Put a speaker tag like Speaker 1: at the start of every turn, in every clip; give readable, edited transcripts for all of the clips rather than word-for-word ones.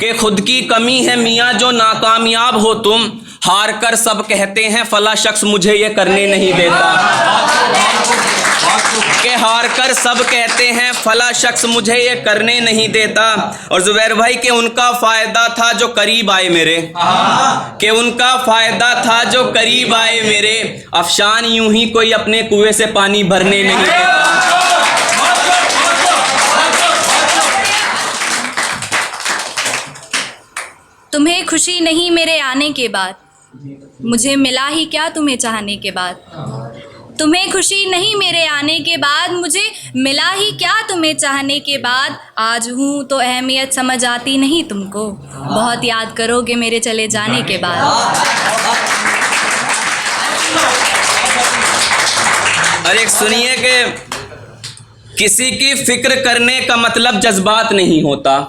Speaker 1: कि खुद की कमी है मियाँ जो नाकामयाब हो तुम, हार कर सब कहते हैं फला शख्स मुझे ये करने नहीं देता। कि हार कर सब कहते हैं फला शख्स मुझे ये करने नहीं देता। और जुबैर भाई के उनका फायदा था जो करीब आए मेरे, कि उनका फायदा था जो करीब आए मेरे, अफशान यूं ही कोई अपने कुएं से पानी भरने नहीं देता।
Speaker 2: तुम्हें खुशी नहीं मेरे आने के बाद, मुझे मिला ही क्या तुम्हें चाहने के बाद। तुम्हें खुशी नहीं मेरे आने के बाद, मुझे मिला ही क्या तुम्हें चाहने के बाद। आज हूँ तो अहमियत समझ आती नहीं तुमको, बहुत याद करोगे मेरे चले जाने के बाद।
Speaker 1: और एक सुनिए कि किसी की फिक्र करने का मतलब जज्बात नहीं होता,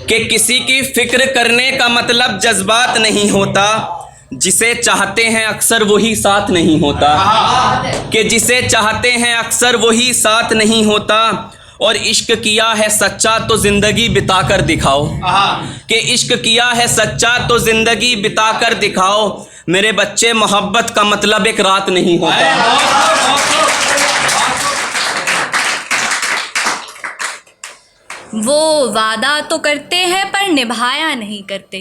Speaker 1: कि किसी की फिक्र करने का मतलब जज्बात नहीं होता, जिसे चाहते हैं अक्सर वही साथ नहीं होता, कि जिसे चाहते हैं अक्सर वही साथ नहीं होता। और इश्क किया है सच्चा तो ज़िंदगी बिताकर दिखाओ, कि इश्क किया है सच्चा तो ज़िंदगी बिताकर दिखाओ। मेरे बच्चे मोहब्बत का मतलब एक रात नहीं होता।
Speaker 2: वो वादा तो करते हैं पर निभाया नहीं करते,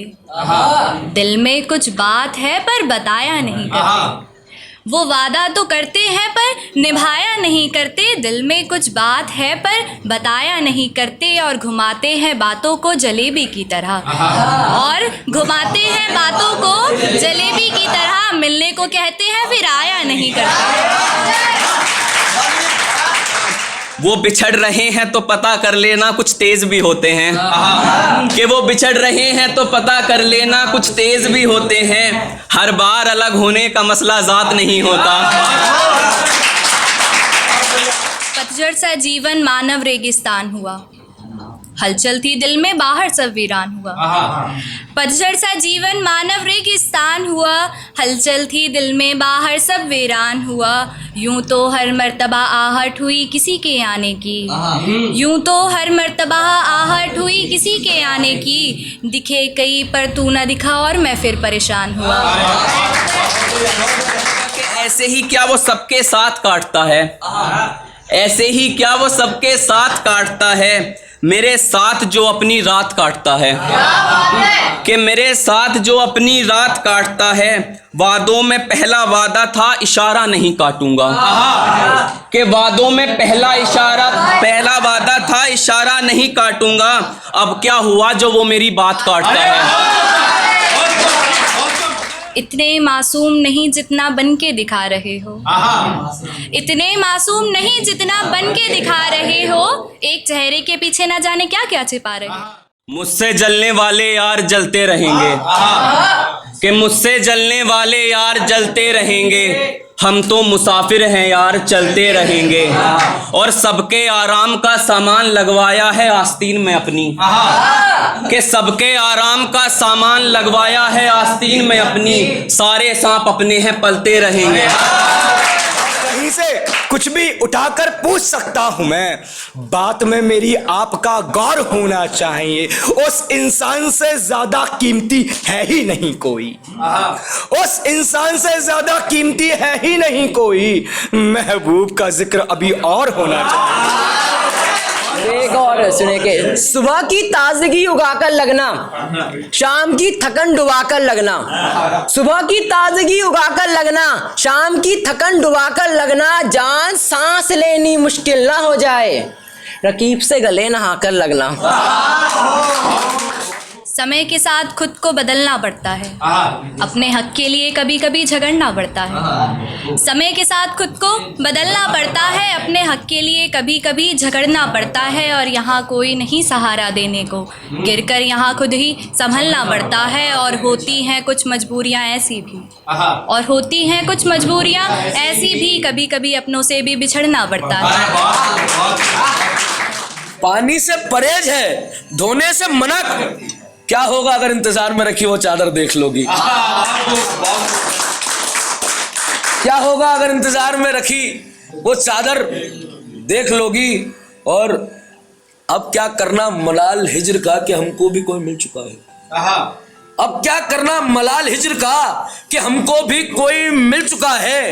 Speaker 2: दिल में कुछ बात है पर बताया नहीं करते। वो वादा तो करते हैं पर निभाया नहीं करते, दिल में कुछ बात है पर बताया नहीं करते। और घुमाते हैं बातों को जलेबी की तरह, और घुमाते हैं बातों को जलेबी की तरह, मिलने को कहते हैं फिर आया नहीं करते।
Speaker 1: वो बिछड़ रहे हैं तो पता कर लेना कुछ तेज भी होते हैं, कि वो बिछड़ रहे हैं तो पता कर लेना कुछ तेज भी होते हैं। हर बार अलग होने का मसला ज़ात नहीं होता।
Speaker 2: पतझड़ सा जीवन मानव रेगिस्तान हुआ, हलचल थी दिल में बाहर सब वीरान हुआ। पतझड़ सा जीवन मानव रेगिस्तान हुआ, हलचल थी दिल में बाहर सब वीरान हुआ। यूं तो हर मर्तबा आहट हुई किसी के आने की, यूं तो हर मर्तबा आहट हुई किसी के आने की। दिखे कई पर तू न दिखा और मैं फिर परेशान हुआ।
Speaker 1: ऐसे ही क्या वो सबके साथ काटता है, ऐसे ही क्या वो सबके साथ काटता है, मेरे साथ जो अपनी रात काटता है, कि मेरे साथ जो अपनी रात काटता है। वादों में पहला वादा था इशारा नहीं काटूंगा, कि वादों में पहला वादा था इशारा नहीं काटूंगा। अब क्या हुआ जो वो मेरी बात काटता है।
Speaker 2: इतने मासूम नहीं जितना बन के दिखा रहे हो, इतने मासूम नहीं जितना बन के दिखा रहे हो। एक चेहरे के पीछे ना जाने क्या क्या छिपा रहे हो।
Speaker 1: मुझसे जलने वाले यार जलते रहेंगे, कि मुझसे जलने वाले यार जलते रहेंगे। हम तो मुसाफिर हैं यार चलते रहेंगे। और सबके आराम का सामान लगवाया है आस्तीन में अपनी, कि सबके आराम का सामान लगवाया है आस्तीन में अपनी। सारे सांप अपने हैं पलते रहेंगे।
Speaker 3: कहीं से कुछ भी उठाकर पूछ सकता हूं मैं, बात में मेरी आपका गौर होना चाहिए। उस इंसान से ज्यादा कीमती है ही नहीं कोई, उस इंसान से ज्यादा कीमती है ही नहीं कोई। महबूब का जिक्र अभी और होना चाहिए।
Speaker 4: एक और सुने के, सुबह की ताजगी उगाकर लगना, शाम की थकन डुबाकर लगना। सुबह की ताजगी उगाकर लगना, शाम की थकन डुबाकर लगना। जान सांस लेनी मुश्किल ना हो जाए, रकीब से गले नहाकर लगना।
Speaker 2: समय के साथ खुद को बदलना पड़ता है, अपने हक के लिए कभी कभी झगड़ना पड़ता है। समय के साथ खुद को बदलना पड़ता है, अपने हक के लिए कभी कभी झगड़ना पड़ता है। और यहाँ कोई नहीं सहारा देने को, गिरकर यहाँ खुद ही संभलना पड़ता है। और होती हैं कुछ मजबूरियाँ ऐसी भी, और होती हैं कुछ मजबूरियाँ ऐसी भी, कभी कभी अपनों से भी बिछड़ना पड़ता है।
Speaker 5: पानी से परहेज है, धोने से मना। क्या होगा अगर इंतजार में रखी वो चादर देख लोगी? क्या होगा अगर इंतजार में रखी वो चादर देख लोगी? और अब क्या करना मलाल हिज्र का कि हमको भी कोई मिल चुका है। अब क्या करना मलाल हिज्र का कि हमको भी कोई मिल चुका है।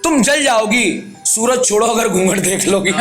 Speaker 5: तुम जल जाओगी सूरज छोड़ो अगर घूंघट देख लोगी।